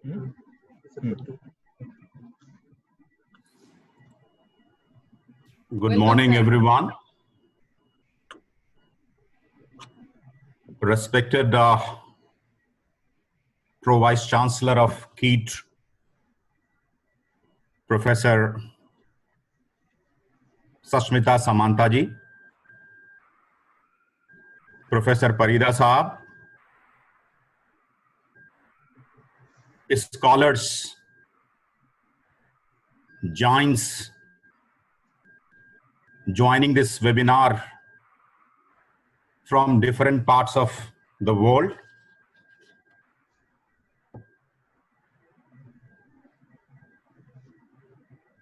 Good morning, everyone. Respected Pro Vice Chancellor of KEET, Professor Sashmita Samanta ji, Professor Parida Saab, scholars, giants joining this webinar from different parts of the world.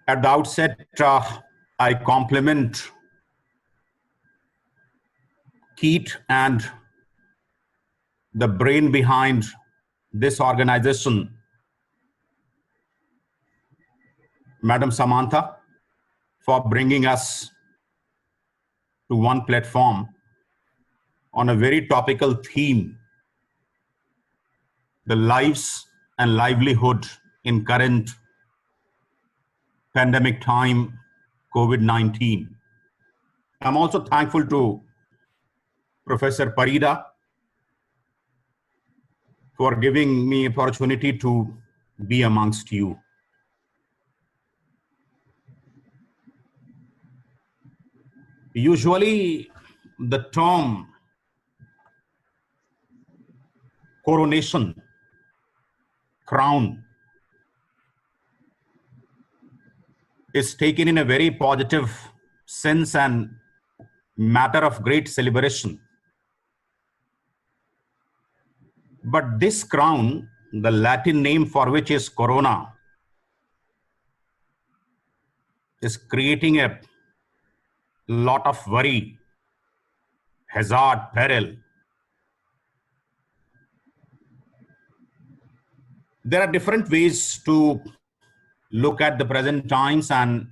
At the outset, I compliment KEET and the brain behind this organization, Madam Samantha, for bringing us to one platform on a very topical theme, the lives and livelihood in current pandemic time, COVID-19. I'm also thankful to Professor Parida for giving me opportunity to be amongst you. Usually the term coronation, crown, is taken in a very positive sense and matter of great celebration. But this crown, the Latin name for which is corona, is creating a lot of worry, hazard, peril. There are different ways to look at the present times, and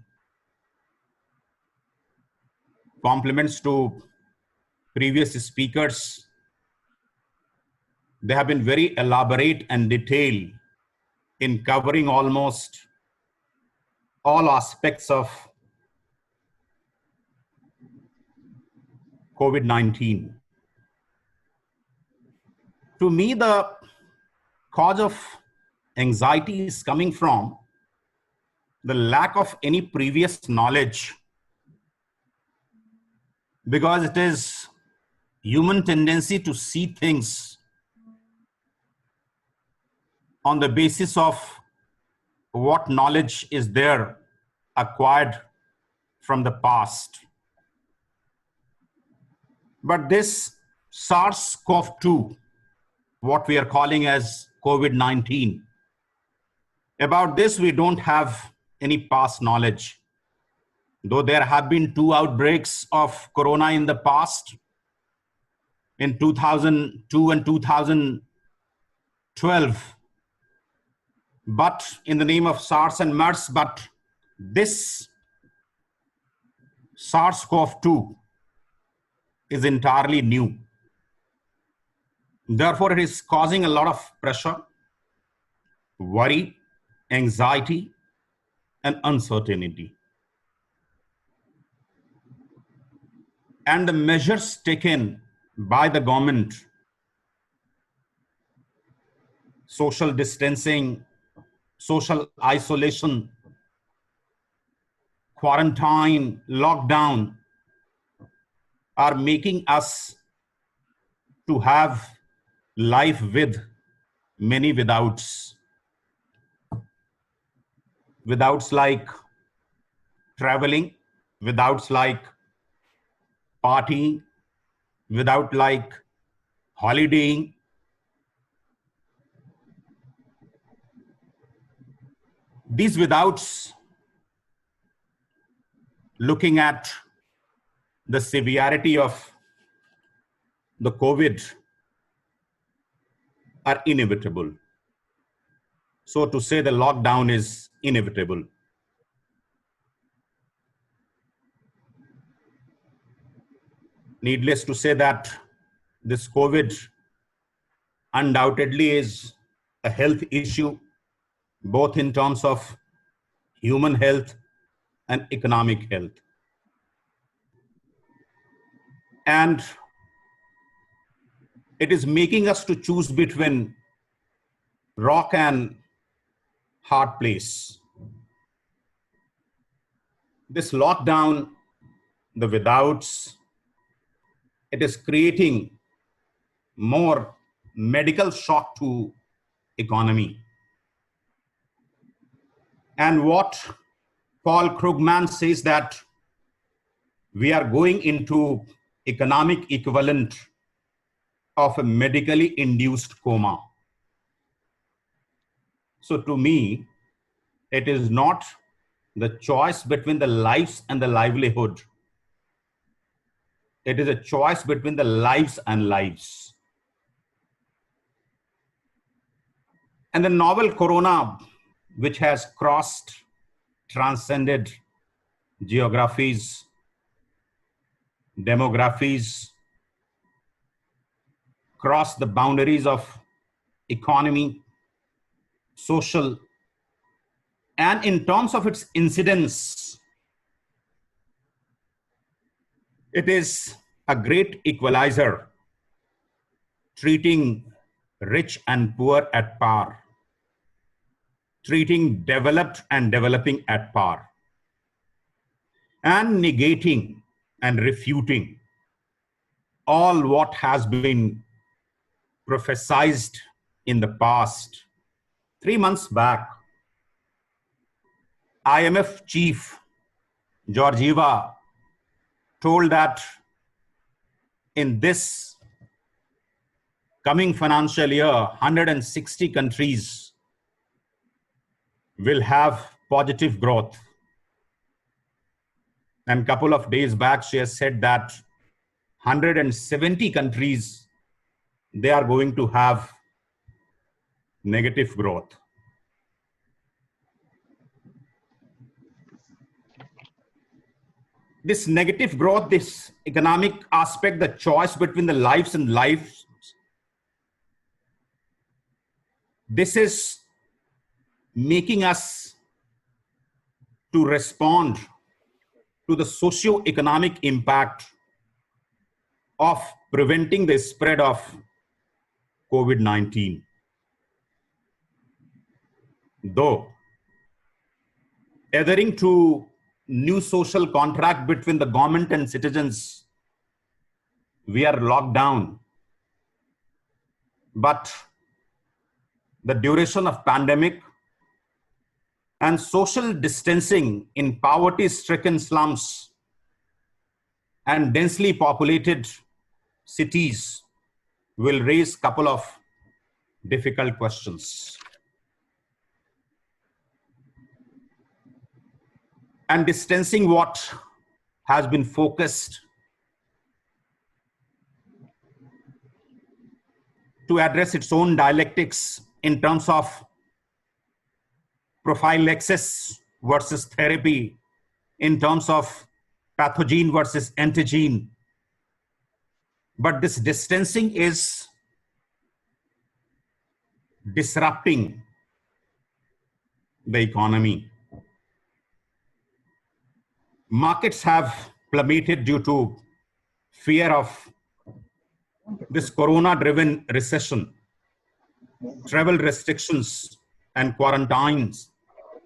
compliments to previous speakers. They have been very elaborate and detailed in covering almost all aspects of COVID-19. To me, the cause of anxiety is coming from the lack of any previous knowledge, because it is human tendency to see things on the basis of what knowledge is there acquired from the past. But this SARS-CoV-2, what we are calling as COVID-19, about this we don't have any past knowledge. Though there have been 2 outbreaks of corona in the past, in 2002 and 2012, but in the name of SARS and MERS, but this SARS-CoV-2 is entirely new. Therefore, it is causing a lot of pressure, worry, anxiety, and uncertainty. And the measures taken by the government, social distancing, social isolation, quarantine, lockdown, are making us to have life with many withouts. Withouts like traveling, withouts like partying, without like holidaying. These withouts, looking at the severity of the COVID, are inevitable. So to say the lockdown is inevitable. Needless to say that this COVID undoubtedly is a health issue both in terms of human health and economic health. And it is making us to choose between rock and hard place. This lockdown, the withouts, it is creating more medical shock to economy. And what Paul Krugman says that we are going into economic equivalent of a medically induced coma. So to me, it is not the choice between the lives and the livelihood. It is a choice between the lives and lives. And the novel corona, which has crossed, transcended geographies, demographies, crossed the boundaries of economy, social, and in terms of its incidence, it is a great equalizer, treating rich and poor at par, treating developed and developing at par, and negating and refuting all what has been prophesied in the past. 3 months back, IMF chief Georgieva told that in this coming financial year, 160 countries will have positive growth. And a couple of days back, she has said that 170 countries, they are going to have negative growth. This negative growth, this economic aspect, the choice between the lives and lives, this is making us to respond to the socio-economic impact of preventing the spread of COVID-19. Though adhering to new social contract between the government and citizens, we are locked down. But the duration of pandemic and social distancing in poverty-stricken slums and densely populated cities will raise a couple of difficult questions. And distancing what has been focused to address its own dialectics in terms of prophylaxis versus therapy, in terms of pathogen versus antigen. But this distancing is disrupting the economy. Markets have plummeted due to fear of this corona-driven recession, travel restrictions and quarantines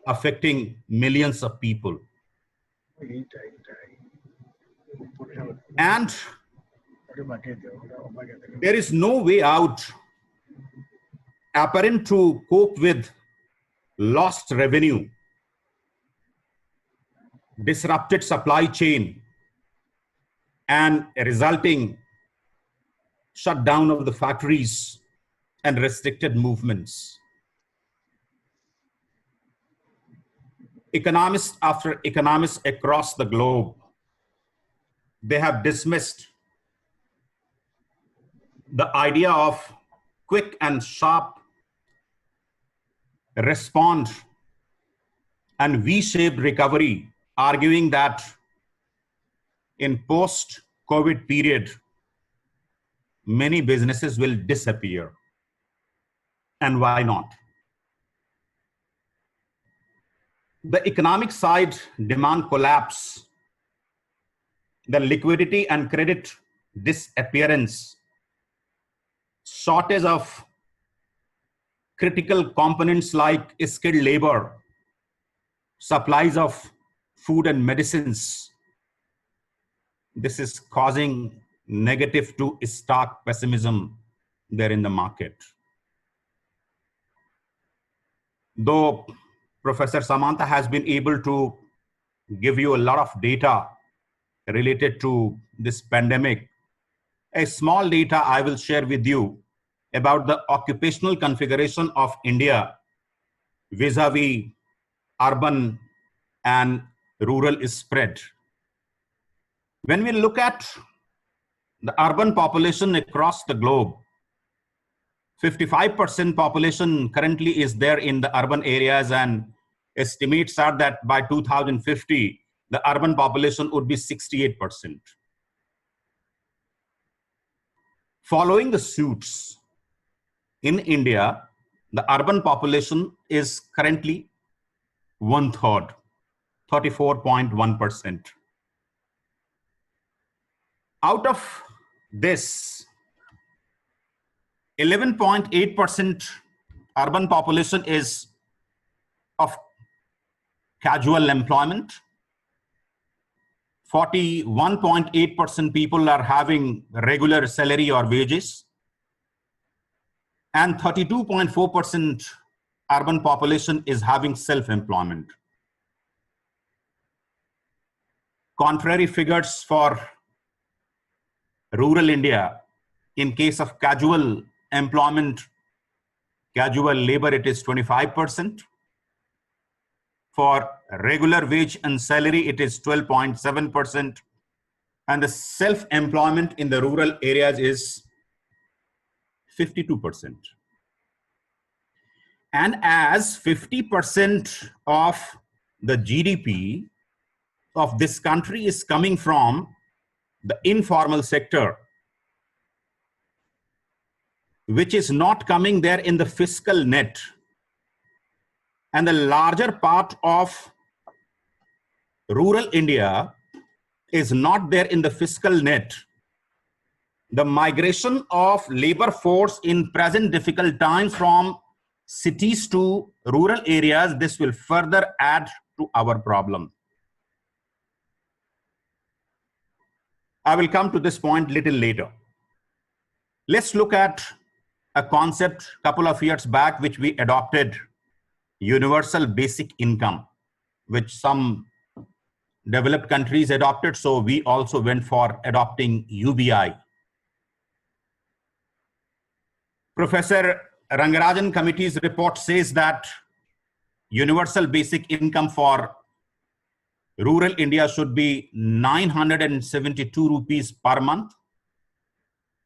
affecting millions of people. And there is no way out apparent to cope with lost revenue, disrupted supply chain, and a resulting shutdown of the factories and restricted movements. Economists after economists across the globe, they have dismissed the idea of quick and sharp response and V-shaped recovery, arguing that in post-COVID period, many businesses will disappear. And why not? The economic side, demand collapse, the liquidity and credit disappearance, shortage of critical components like skilled labor, supplies of food and medicines. This is causing negative to stock pessimism there in the market. Though Professor Samantha has been able to give you a lot of data related to this pandemic, a small data I will share with you about the occupational configuration of India vis-a-vis urban and rural spread. When we look at the urban population across the globe, 55% population currently is there in the urban areas, and estimates are that by 2050, the urban population would be 68%. Following the suits, in India, the urban population is currently 1/3, 34.1%. Out of this, 11.8% urban population is of casual employment. 41.8% people are having regular salary or wages. And 32.4% urban population is having self-employment. Contrary figures for rural India, in case of casual employment, casual labor, it is 25%. For regular wage and salary, it is 12.7%. And the self-employment in the rural areas is 52%. And as 50% of the GDP of this country is coming from the informal sector, which is not coming there in the fiscal net, and the larger part of rural India is not there in the fiscal net, the migration of labor force in present difficult times from cities to rural areas, this will further add to our problem. I will come to this point little later. Let's look at a concept a couple of years back, which we adopted, universal basic income, which some developed countries adopted. So we also went for adopting UBI. Professor Rangarajan Committee's report says that universal basic income for rural India should be 972 rupees per month.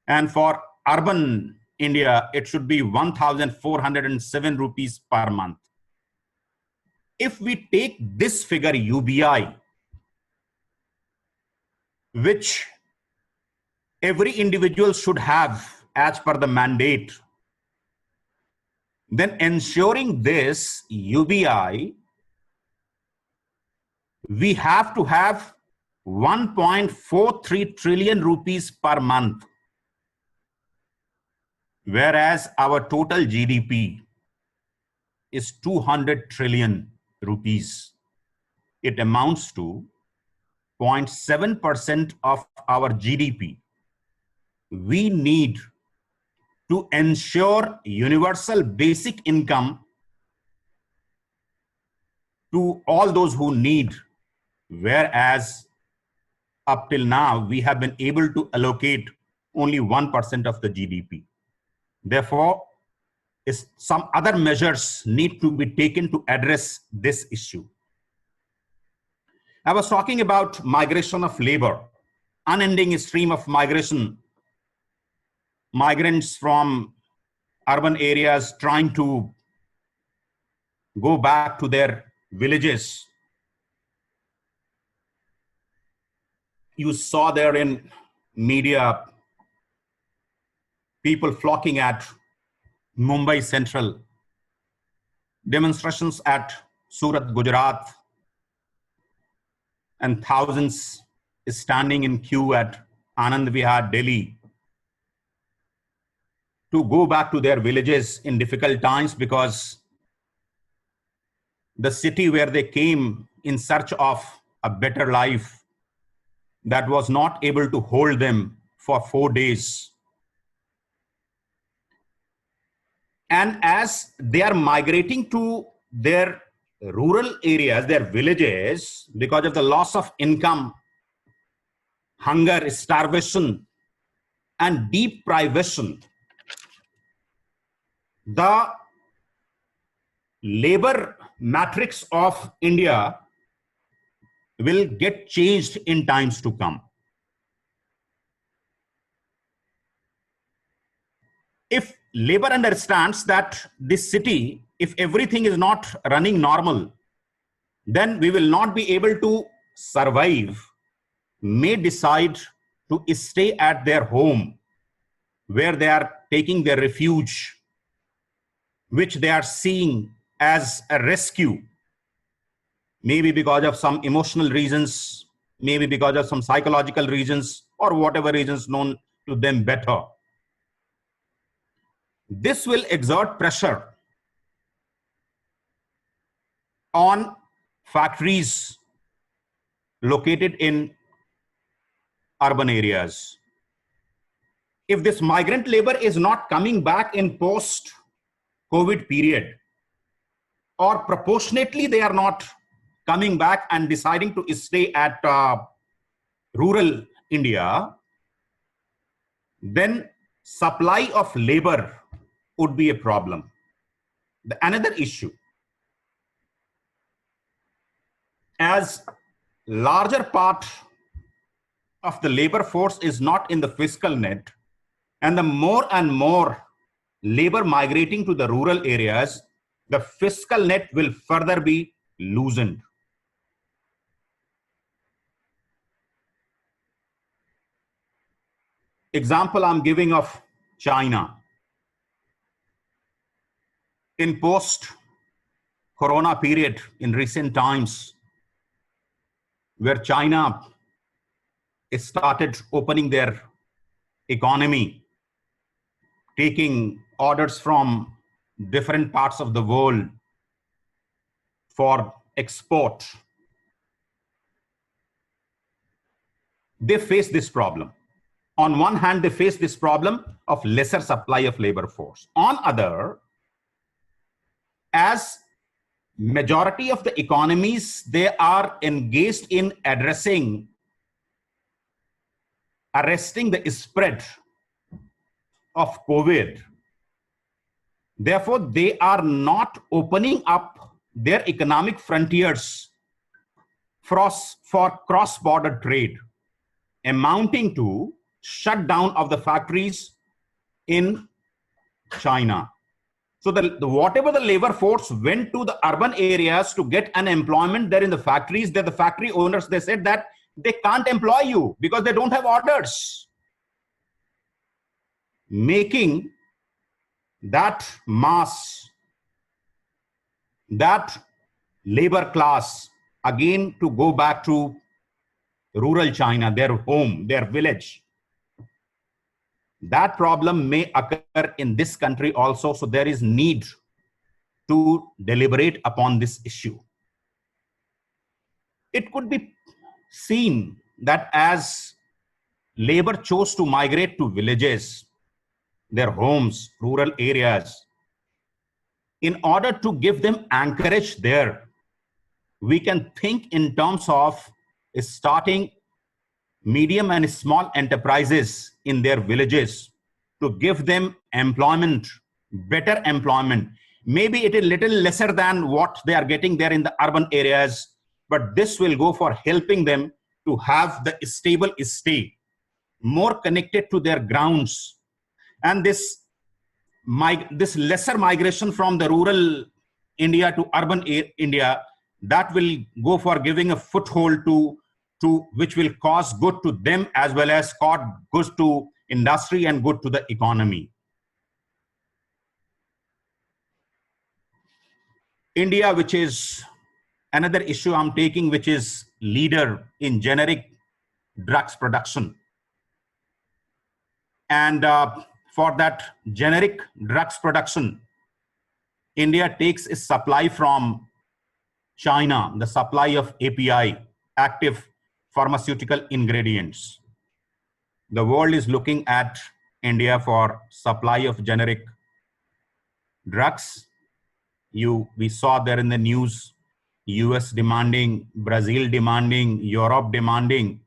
And for urban India, it should be 1,407 rupees per month. If we take this figure UBI, which every individual should have as per the mandate, then ensuring this UBI, we have to have 1.43 trillion rupees per month, whereas our total GDP is 200 trillion rupees. It amounts to 0.7% of our GDP. We need to ensure universal basic income to all those who need, whereas up till now, we have been able to allocate only 1% of the GDP. Therefore, some other measures need to be taken to address this issue. I was talking about migration of labor, unending stream of migration, migrants from urban areas trying to go back to their villages. You saw there in media people flocking at Mumbai Central, demonstrations at Surat, Gujarat, and thousands standing in queue at Anand Vihar, Delhi, to go back to their villages in difficult times because the city where they came in search of a better life, that was not able to hold them for 4 days. And as they are migrating to their rural areas, their villages, because of the loss of income, hunger, starvation, and deep privation, the labor matrix of India will get changed in times to come. If labor understands that this city, if everything is not running normal, then we will not be able to survive, may decide to stay at their home where they are taking their refuge, which they are seeing as a rescue, maybe because of some emotional reasons, maybe because of some psychological reasons, or whatever reasons known to them better. This will exert pressure on factories located in urban areas. If this migrant labor is not coming back in post-COVID period, or proportionately they are not coming back and deciding to stay at rural India, then supply of labor would be a problem. Another issue, as larger part of the labor force is not in the fiscal net, and the more and more labor migrating to the rural areas, the fiscal net will further be loosened. Example I'm giving of China. In post-corona period, in recent times, where China started opening their economy, taking orders from different parts of the world for export, they face this problem. On one hand, they face this problem of lesser supply of labor force. On other, as majority of the economies, they are engaged in arresting the spread of COVID. Therefore, they are not opening up their economic frontiers for cross-border trade, amounting to shutdown of the factories in China. So whatever the labor force went to the urban areas to get an employment there in the factories, that the factory owners, they said that they can't employ you because they don't have orders, making that mass, that labor class again to go back to rural China, their home, their village. That problem may occur in this country also, so there is need to deliberate upon this issue. It could be seen that as labor chose to migrate to villages, their homes, rural areas, in order to give them anchorage there, we can think in terms of starting medium and small enterprises in their villages to give them employment, better employment. Maybe it is little lesser than what they are getting there in the urban areas, but this will go for helping them to have the stable stay, more connected to their grounds. And this lesser migration from the rural India to urban India, that will go for giving a foothold to which will cause good to them as well as cause good to industry and good to the economy. India, which is Another issue I'm taking, which is leader in generic drugs production. And for that generic drugs production, India takes its supply from China, the supply of API, active pharmaceutical ingredients. The world is looking at India for supply of generic drugs. We saw there in the news, US demanding, Brazil demanding, Europe demanding.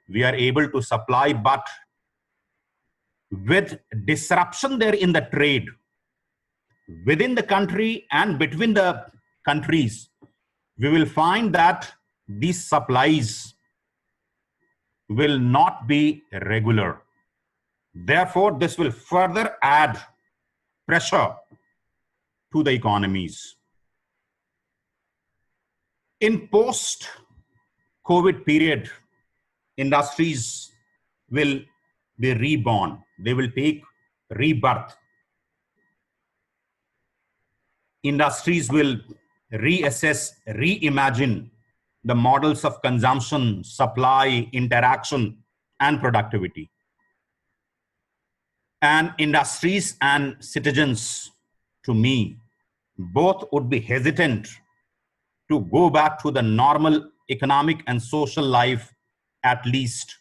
We are able to supply, but with disruption there in the trade within the country and between the countries, we will find that these supplies will not be regular. Therefore, this will further add pressure to the economies. In post-COVID period, industries will be reborn. They will take rebirth. Industries will reassess, reimagine the models of consumption, supply, interaction, and productivity. And industries and citizens, to me, both would be hesitant to go back to the normal economic and social life, at least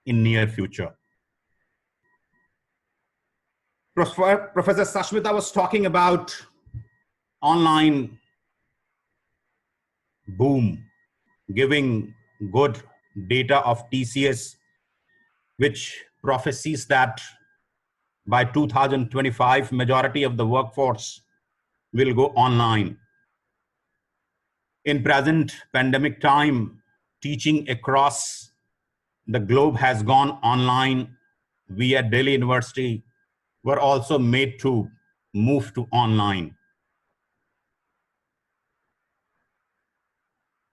in near future. Professor Sashmita was talking about online boom, giving good data of TCS, which prophesies that by 2025, majority of the workforce will go online. In present pandemic time, teaching across the globe has gone online. We at Delhi University were also made to move to online.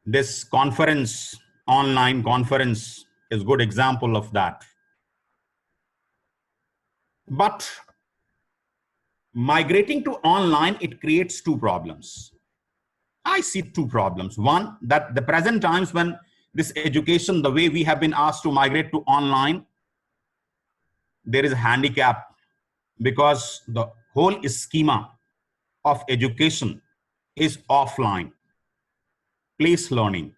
This conference, online conference, is a good example of that. But migrating to online, it creates two problems. I see two problems. One, that the present times when this education, the way we have been asked to migrate to online, there is a handicap because the whole schema of education is offline, place learning.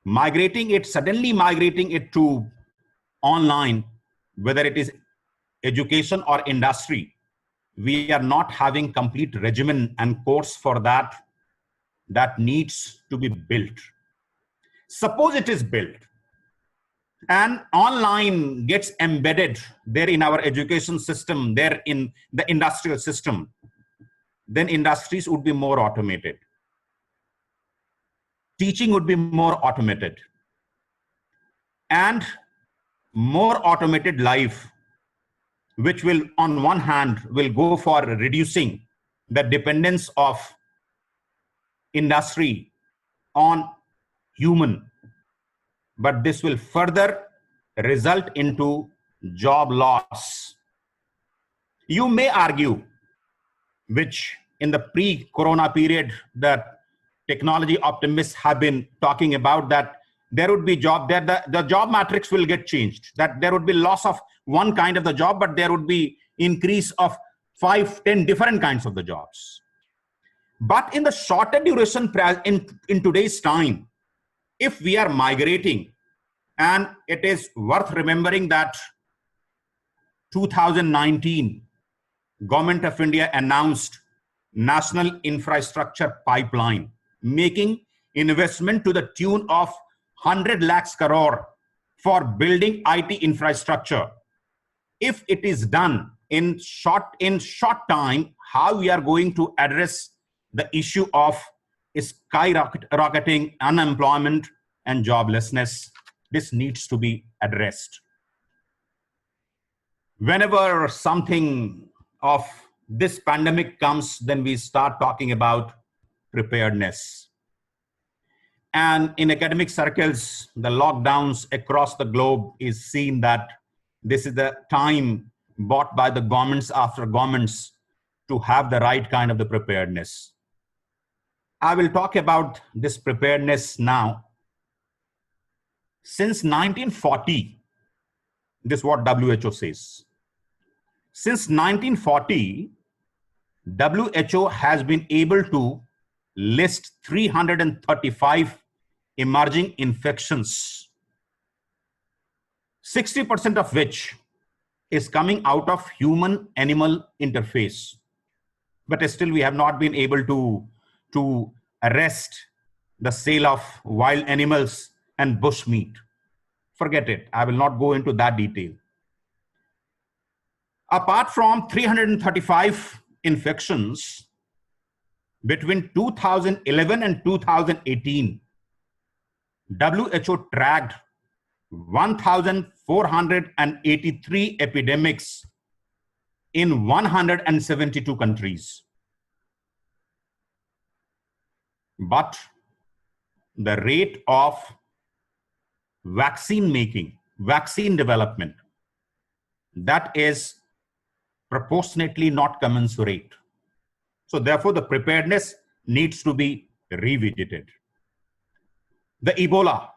Suddenly migrating it to online, whether it is education or industry, we are not having complete regimen and course for that. That needs to be built. Suppose it is built and online gets embedded there in our education system, there in the industrial system, then industries would be more automated. Teaching would be more automated. And more automated life, which will, on one hand, will go for reducing the dependence of industry on human, but this will further result into job loss. You may argue, which in the pre-corona period, that technology optimists have been talking about, that there would be job there, the job matrix will get changed, that there would be loss of one kind of the job, but there would be increase of 5, 10 different kinds of the jobs. But in the shorter duration in today's time, if we are migrating, and it is worth remembering that 2019, Government of India announced National Infrastructure Pipeline, making investment to the tune of 100 lakhs crore for building IT infrastructure. If it is done in short time, how we are going to address the issue of skyrocketing unemployment and joblessness? This needs to be addressed. Whenever something of this pandemic comes, then we start talking about preparedness. And in academic circles, the lockdowns across the globe is seen that this is the time bought by the governments after governments to have the right kind of the preparedness. I will talk about this preparedness now. Since 1940, this is what WHO says. Since 1940, WHO has been able to list 335 emerging infections, 60% of which is coming out of human-animal interface. But still, we have not been able to arrest the sale of wild animals and bush meat. Forget it. I will not go into that detail. Apart from 335 infections, between 2011 and 2018, WHO tracked 1,483 epidemics in 172 countries. But the rate of vaccine making, vaccine development, that is proportionately not commensurate. So therefore, the preparedness needs to be revisited. The Ebola,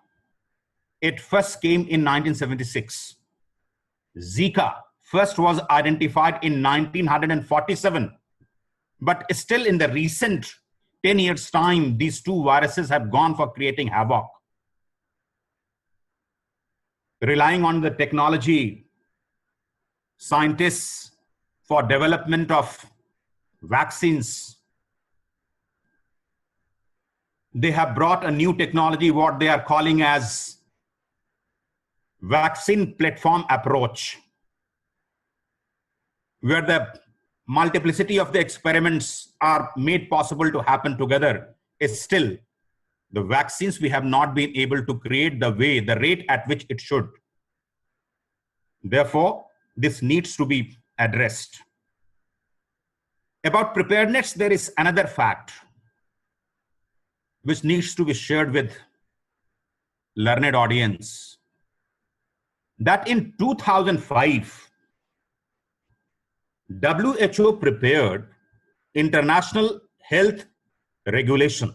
it first came in 1976. Zika first was identified in 1947. But still in the recent 10 years' time, these two viruses have gone for creating havoc. Relying on the technology, scientists for development of vaccines, they have brought a new technology, what they are calling as vaccine platform approach, where the multiplicity of the experiments are made possible to happen together. Is still the vaccines we have not been able to create the rate at which it should. Therefore, this needs to be addressed. About preparedness, there is another fact which needs to be shared with learned audience, that in 2005, WHO prepared international health regulation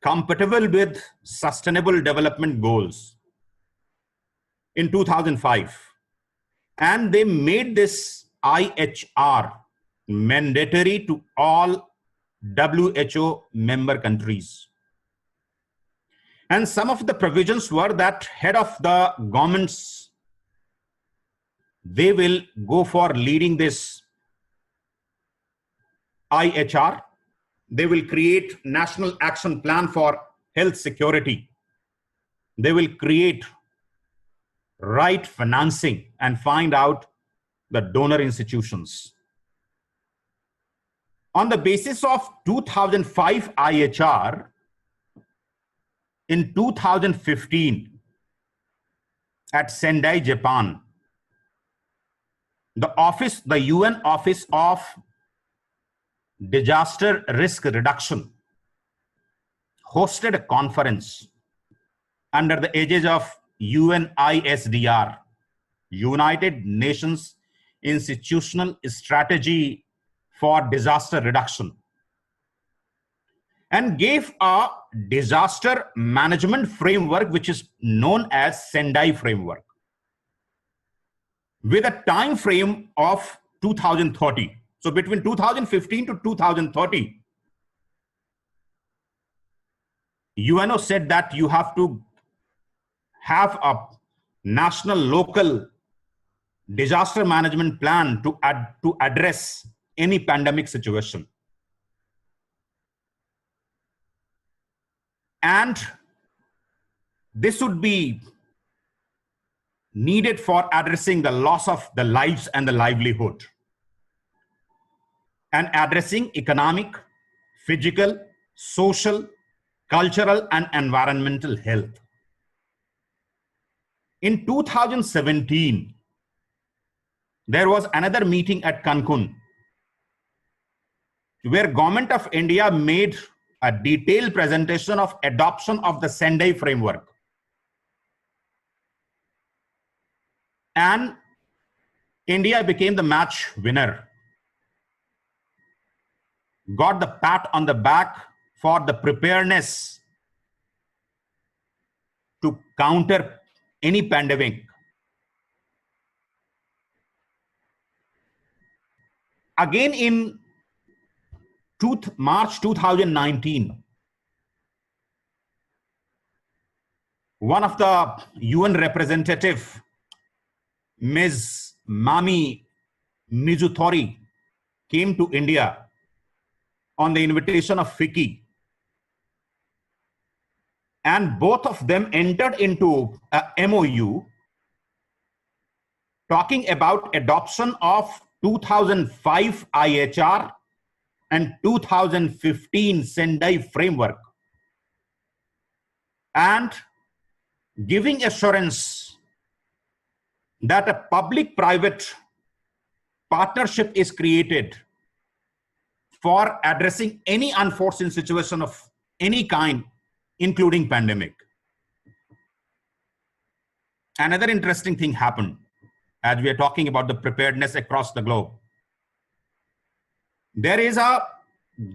compatible with sustainable development goals in 2005. And they made this IHR mandatory to all WHO member countries. And some of the provisions were that head of the governments, they will go for leading this IHR. They will create national action plan for health security. They will create right financing and find out the donor institutions. On the basis of 2005 IHR, in 2015, at Sendai, Japan, the UN Office of Disaster Risk Reduction hosted a conference under the aegis of UNISDR, United Nations Institutional Strategy for Disaster Reduction, and gave a disaster management framework which is known as Sendai framework, with a time frame of 2030. So between 2015 to 2030, UNO said that you have to have a national, local disaster management plan to address any pandemic situation. And this would be needed for addressing the loss of the lives and the livelihood, and addressing economic, physical, social, cultural, and environmental health. In 2017, there was another meeting at Cancun where Government of India made a detailed presentation of adoption of the Sendai framework. And India became the match winner. got the pat on the back for the preparedness to counter any pandemic. Again, in March 2019, one of the UN representative, Ms. Mami Mizutori, came to India on the invitation of FICCI. And both of them entered into a MOU talking about adoption of 2005 IHR and 2015 Sendai framework, and giving assurance that a public-private partnership is created for addressing any unforeseen situation of any kind, including pandemic. Another interesting thing happened as we are talking about the preparedness across the globe. There is a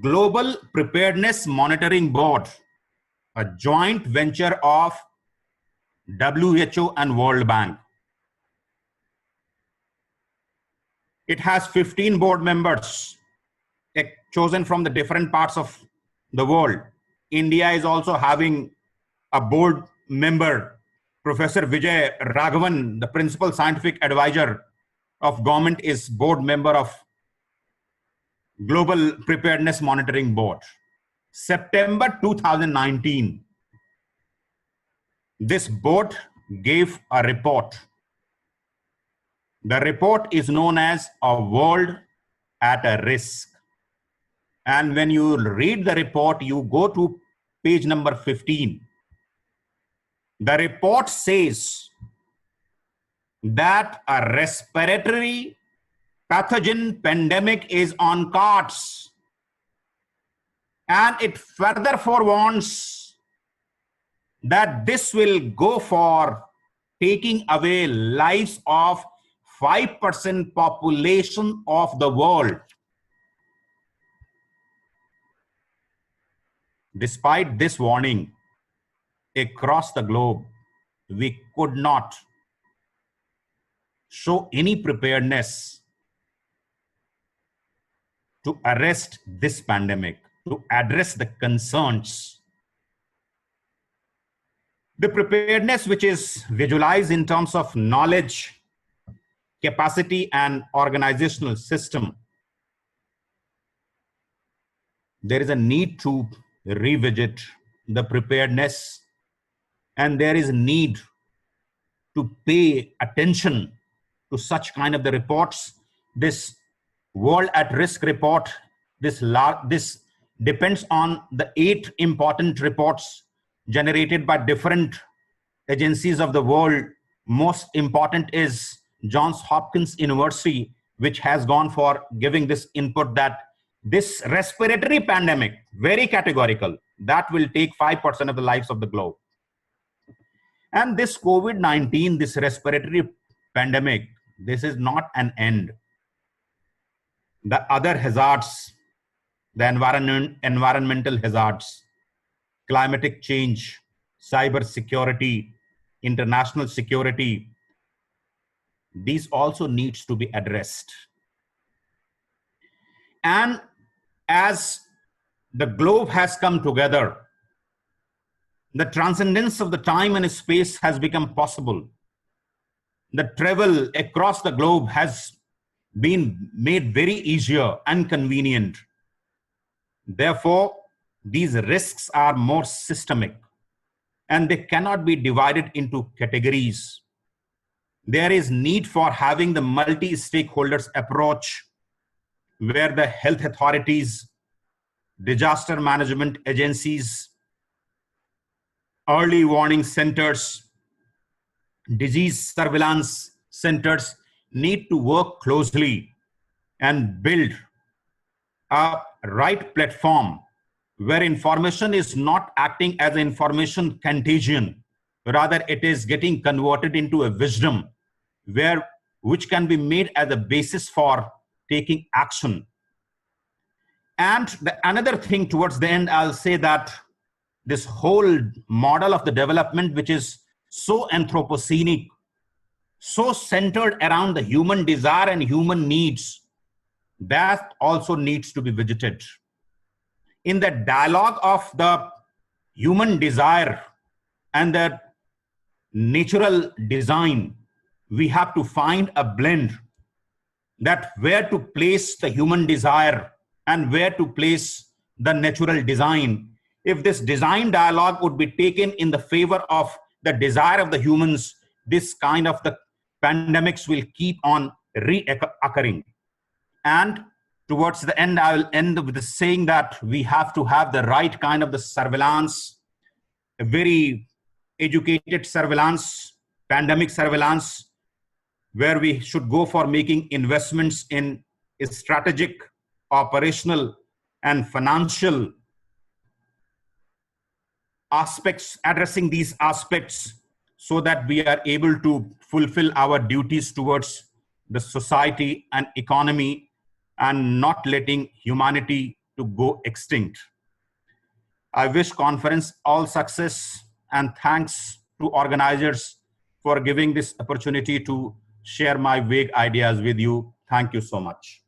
Global Preparedness Monitoring Board, a joint venture of WHO and World Bank. It has 15 board members chosen from the different parts of the world. India is also having a board member, Professor Vijay Raghavan, the principal scientific advisor of government, is board member of Global Preparedness Monitoring Board. September 2019, this board gave a report. The report is known as A World at a Risk. And when you read the report, you go to page number 15. The report says that a respiratory pathogen pandemic is on cards. And it further forewarns that this will go for taking away lives of 5% population of the world. Despite this warning, across the globe, we could not show any preparedness to arrest this pandemic, to address the concerns. The preparedness, which is visualized in terms of knowledge, capacity, and organizational system, there is a need to revisit the preparedness, and there is a need to pay attention to such kind of the reports. This World at Risk report, this depends on the 8 important reports generated by different agencies of the world. Most important is Johns Hopkins University, which has gone for giving this input that this respiratory pandemic, very categorical, that will take 5% of the lives of the globe. And this COVID-19, this respiratory pandemic, this is not an end. The other hazards, the environmental hazards, climatic change, cyber security, international security, these also needs to be addressed. And as the globe has come together, the transcendence of the time and space has become possible. The travel across the globe has been made very easier and convenient. Therefore, these risks are more systemic and they cannot be divided into categories. There is need for having the multi-stakeholders approach where the health authorities, disaster management agencies, early warning centers, disease surveillance centers need to work closely and build a right platform where information is not acting as an information contagion, rather it is getting converted into a wisdom which can be made as a basis for taking action. And another thing towards the end, I'll say that this whole model of the development, which is so anthropocenic, so centered around the human desire and human needs, that also needs to be visited. In the dialogue of the human desire and the natural design, we have to find a blend, that where to place the human desire and where to place the natural design. If this design dialogue would be taken in the favor of the desire of the humans, this kind of the pandemics will keep on reoccurring. And towards the end, I will end with saying that we have to have the right kind of the surveillance, a very educated surveillance, pandemic surveillance, where we should go for making investments in strategic, operational, and financial aspects, addressing these aspects so that we are able to fulfill our duties towards the society and economy and not letting humanity to go extinct. I wish conference all success, and thanks to organizers for giving this opportunity to share my vague ideas with you. Thank you so much.